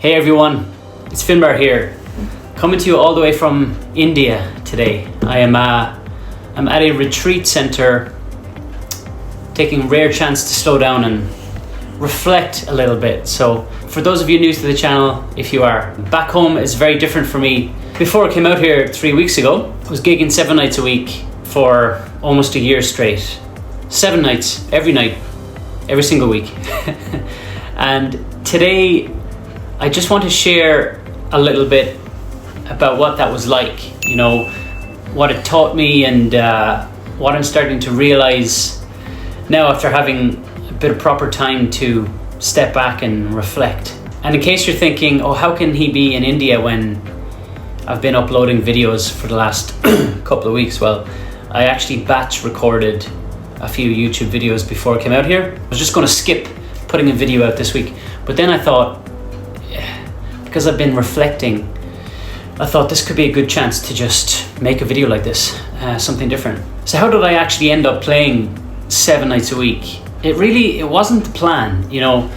Hey everyone, it's Finbar here, coming to you all the way from India today. I'm at a retreat center, taking a rare chance to slow down and reflect a little bit. So for those of you new to the channel, if you are, back home is very different for me. Before I came out here 3 weeks ago, I was gigging 7 nights a week for almost a year straight. 7 nights, every night, every single week. And today, I just want to share a little bit about what that was like, you know, what it taught me and what I'm starting to realize now after having a bit of proper time to step back and reflect. And in case you're thinking, oh, how can he be in India when I've been uploading videos for the last couple of weeks? Well, I actually batch recorded a few YouTube videos before I came out here. I was just going to skip putting a video out this week, but then I thought, because I've been reflecting, I thought this could be a good chance to just make a video like this, something different. So how did I actually end up playing 7 nights a week? It wasn't the plan, you know.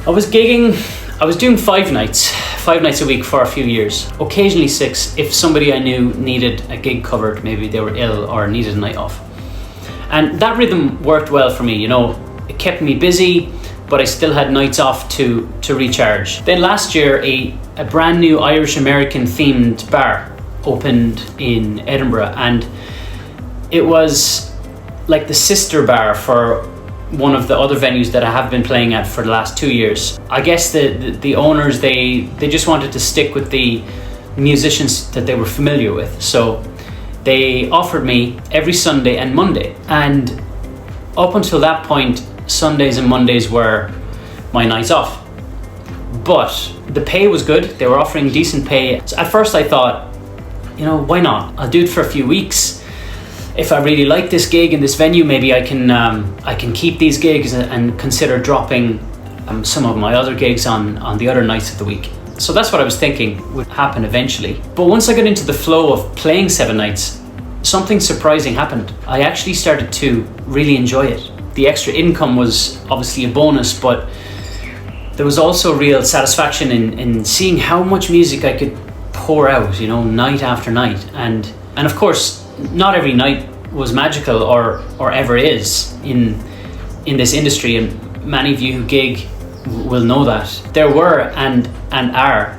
I was doing 5 nights a week for a few years, occasionally 6 if somebody I knew needed a gig covered, maybe they were ill or needed a night off. And that rhythm worked well for me, you know. It kept me busy, but I still had nights off to recharge. Then last year, a brand new Irish-American themed bar opened in Edinburgh, and it was like the sister bar for one of the other venues that I have been playing at for the last 2 years. I guess the owners, they just wanted to stick with the musicians that they were familiar with. So they offered me every Sunday and Monday. And up until that point, Sundays and Mondays were my nights off. But the pay was good. They were offering decent pay. So at first I thought, you know, why not? I'll do it for a few weeks. If I really like this gig in this venue, maybe I can keep these gigs and consider dropping some of my other gigs on the other nights of the week. So that's what I was thinking would happen eventually. But once I got into the flow of playing 7 nights, something surprising happened. I actually started to really enjoy it. The extra income was obviously a bonus, but there was also real satisfaction in seeing how much music I could pour out, you know, night after night. And of course, not every night was magical or ever is in this industry, and many of you who gig will know that. There were and are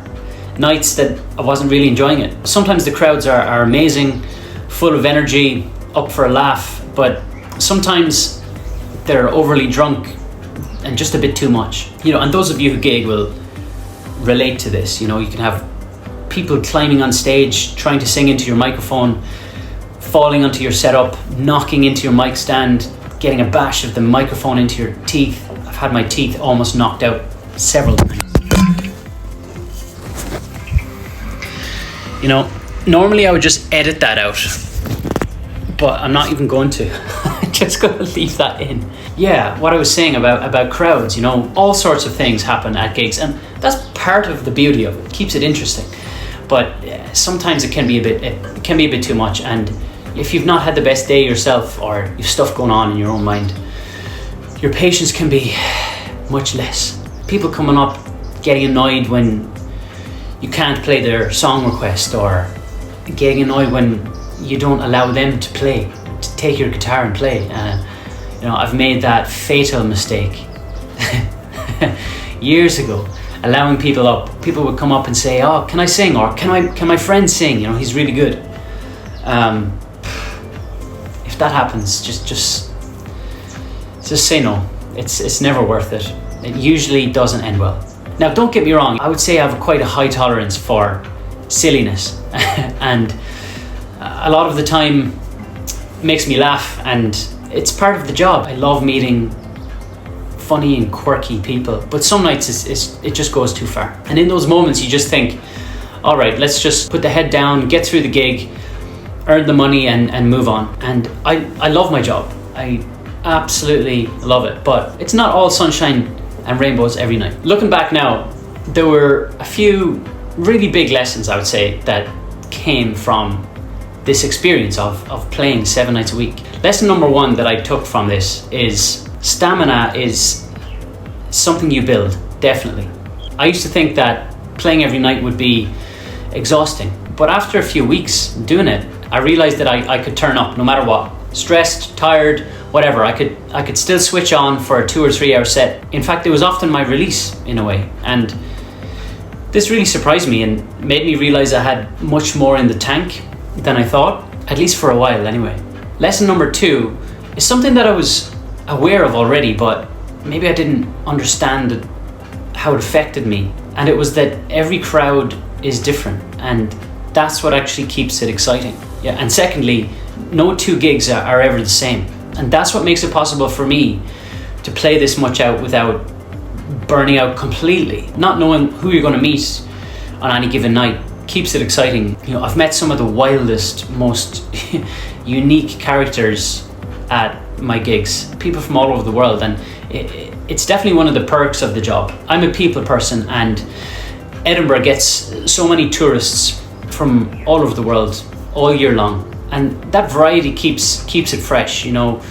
nights that I wasn't really enjoying it. Sometimes the crowds are amazing, full of energy, up for a laugh, but sometimes they're overly drunk and just a bit too much. You know, and those of you who gig will relate to this. You know, you can have people climbing on stage, trying to sing into your microphone, falling onto your setup, knocking into your mic stand, getting a bash of the microphone into your teeth. I've had my teeth almost knocked out several times. You know, normally I would just edit that out, but I'm not even going to. I'm just going to leave that in. Yeah, what I was saying about crowds, you know, all sorts of things happen at gigs, and that's part of the beauty of it. It keeps it interesting. But sometimes it can be a bit too much, and if you've not had the best day yourself, or you've stuff going on in your own mind, your patience can be much less. People coming up getting annoyed when you can't play their song request, or getting annoyed when you don't allow them to play, to take your guitar and play. You know, I've made that fatal mistake years ago, allowing people up. People would come up and say, "Oh, can I sing?" Or "Can my friend sing? You know, he's really good." If that happens, just say no. It's never worth it. It usually doesn't end well. Now, don't get me wrong. I would say I have quite a high tolerance for silliness, and a lot of the time makes me laugh, and it's part of the job. I love meeting funny and quirky people, but some nights it just goes too far. And in those moments, you just think, all right, let's just put the head down, get through the gig, earn the money, and move on. And I love my job. I absolutely love it, but it's not all sunshine and rainbows every night. Looking back now, there were a few really big lessons, I would say, that came from this experience of playing 7 nights a week. Lesson number 1 that I took from this is stamina is something you build, definitely. I used to think that playing every night would be exhausting, but after a few weeks doing it, I realized that I could turn up no matter what. Stressed, tired, whatever, I could still switch on for a 2 or 3 hour set. In fact, it was often my release in a way, and this really surprised me and made me realize I had much more in the tank than I thought, at least for a while anyway. Lesson number 2 is something that I was aware of already, but maybe I didn't understand how it affected me, and it was that every crowd is different, and that's what actually keeps it exciting. Yeah, and secondly, no 2 gigs are ever the same, and that's what makes it possible for me to play this much out without burning out completely. Not knowing who you're going to meet on any given night keeps it exciting. You know, I've met some of the wildest, most unique characters at my gigs, people from all over the world, and it's definitely one of the perks of the job. I'm a people person, and Edinburgh gets so many tourists from all over the world all year long, and that variety keeps it fresh. You know,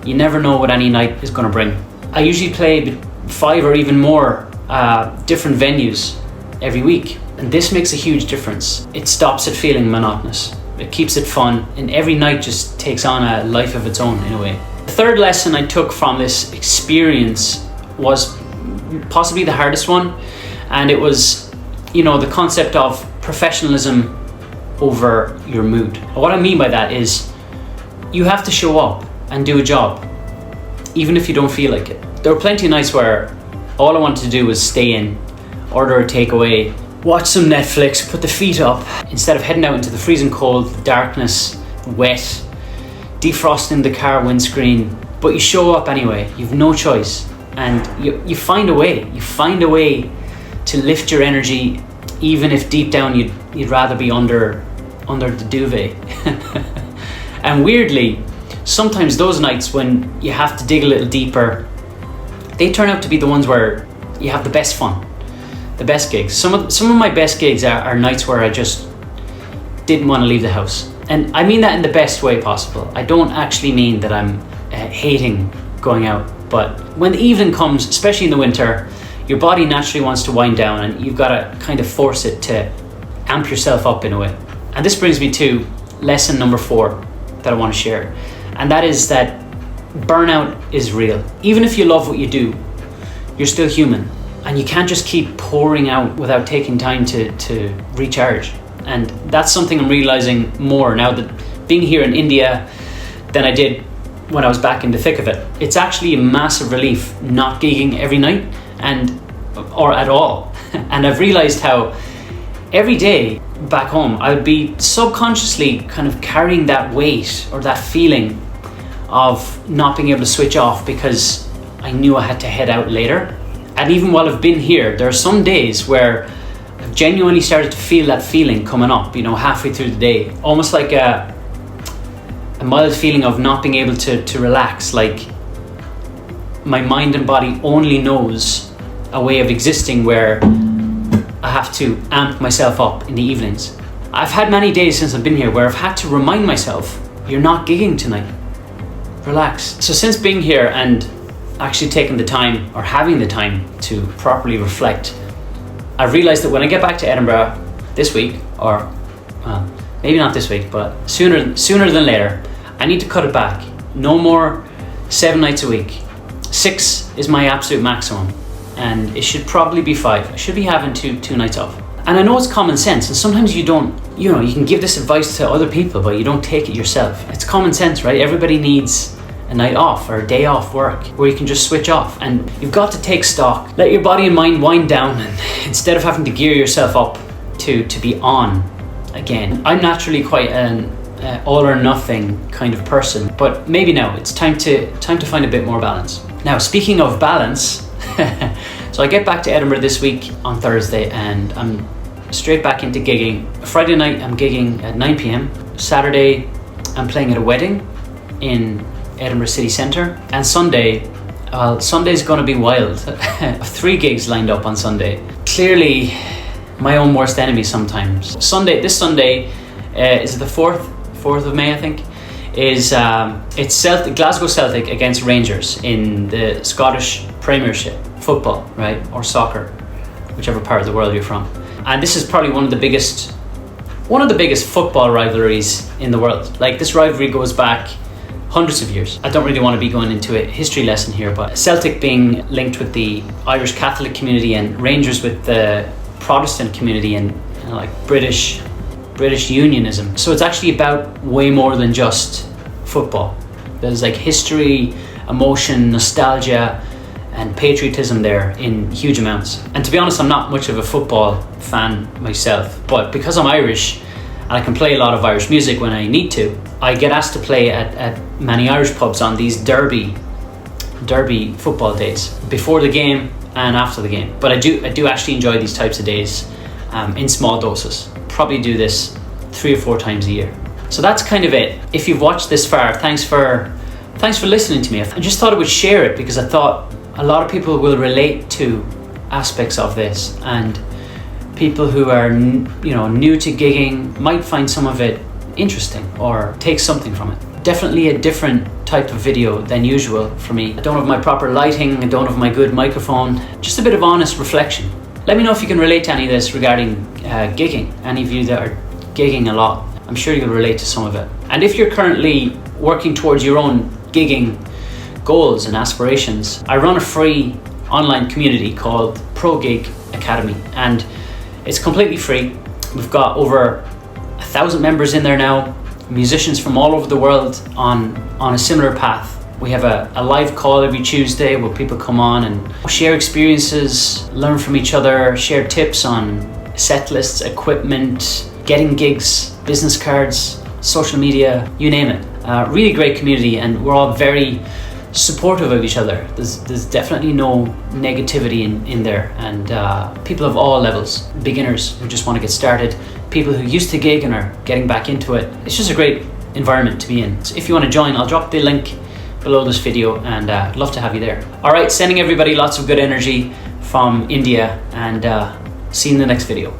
you never know what any night is going to bring. I usually play 5 or even more different venues every week, and this makes a huge difference. It stops it feeling monotonous. It keeps it fun, and every night just takes on a life of its own in a way. The third lesson I took from this experience was possibly the hardest one, and it was, you know, the concept of professionalism over your mood. What I mean by that is you have to show up and do a job, even if you don't feel like it. There were plenty of nights where all I wanted to do was stay in, order a takeaway, watch some Netflix, put the feet up, instead of heading out into the freezing cold, the darkness, wet, defrosting the car windscreen. But you show up anyway, you've no choice, and you find a way. You find a way to lift your energy, even if deep down you'd rather be under the duvet. And weirdly, sometimes those nights when you have to dig a little deeper, they turn out to be the ones where you have the best fun, the best gigs. Some of my best gigs are nights where I just didn't want to leave the house. And I mean that in the best way possible. I don't actually mean that I'm hating going out, but when the evening comes, especially in the winter, your body naturally wants to wind down, and you've got to kind of force it to amp yourself up in a way. And this brings me to lesson number 4 that I want to share, and that is that burnout is real. Even if you love what you do, you're still human, and you can't just keep pouring out without taking time to recharge. And that's something I'm realizing more now that being here in India than I did when I was back in the thick of it. It's actually a massive relief not gigging every night or at all. And I've realized how every day back home I would be subconsciously kind of carrying that weight or that feeling of not being able to switch off because I knew I had to head out later. And even while I've been here, there are some days where I've genuinely started to feel that feeling coming up, you know, halfway through the day, almost like a mild feeling of not being able to relax, like my mind and body only knows a way of existing where I have to amp myself up in the evenings. I've had many days since I've been here where I've had to remind myself, you're not gigging tonight, relax. So since being here and actually taking the time or having the time to properly reflect, I've realized that when I get back to Edinburgh this week, or maybe not this week, but sooner than later, I need to cut it back. No more 7 nights a week. 6 is my absolute maximum, and it should probably be 5. I should be having two nights off. And I know it's common sense, and sometimes you don't, you know, you can give this advice to other people, but you don't take it yourself. It's common sense, right? Everybody needs a night off or a day off work where you can just switch off, and you've got to take stock. Let your body and mind wind down, and instead of having to gear yourself up to be on again. I'm naturally quite an all or nothing kind of person, but maybe now it's time to find a bit more balance. Now, speaking of balance, so I get back to Edinburgh this week on Thursday, and I'm straight back into gigging. Friday night I'm gigging at 9 p.m. Saturday I'm playing at a wedding in Edinburgh city centre, and Sunday's gonna be wild. 3 gigs lined up on Sunday. Clearly my own worst enemy sometimes. This Sunday is the 4th of May, I think, is it's Glasgow Celtic against Rangers in the Scottish Premiership football, right, or soccer, whichever part of the world you're from. And this is probably one of the biggest football rivalries in the world. Like, this rivalry goes back hundreds of years. I don't really want to be going into a history lesson here, but Celtic being linked with the Irish Catholic community and Rangers with the Protestant community and like British unionism. So it's actually about way more than just football. There's like history, emotion, nostalgia, and patriotism there in huge amounts. And to be honest, I'm not much of a football fan myself, but because I'm Irish and I can play a lot of Irish music when I need to, I get asked to play at many Irish pubs on these derby football days, before the game and after the game. But I do actually enjoy these types of days in small doses. Probably do this 3 or 4 times a year. So that's kind of it. If you've watched this far, thanks for listening to me. I just thought I would share it because I thought a lot of people will relate to aspects of this, and people who are new to gigging might find some of it interesting or take something from it. Definitely a different type of video than usual for me. I don't have my proper lighting, I don't have my good microphone. Just a bit of honest reflection. Let me know if you can relate to any of this regarding gigging. Any of you that are gigging a lot, I'm sure you'll relate to some of it. And if you're currently working towards your own gigging goals and aspirations, I run a free online community called Pro Gig Academy, and it's completely free. We've got over 1,000 members in there now, musicians from all over the world on a similar path. We have a live call every Tuesday where people come on and share experiences, learn from each other, share tips on set lists, equipment, getting gigs, business cards, social media, you name it. Really great community, and we're all very supportive of each other. There's definitely no negativity in there, and people of all levels, beginners who just want to get started, people who used to gig and are getting back into it. It's just a great environment to be in. So if you want to join, I'll drop the link below this video, and I'd love to have you there. All right, sending everybody lots of good energy from India, and see you in the next video.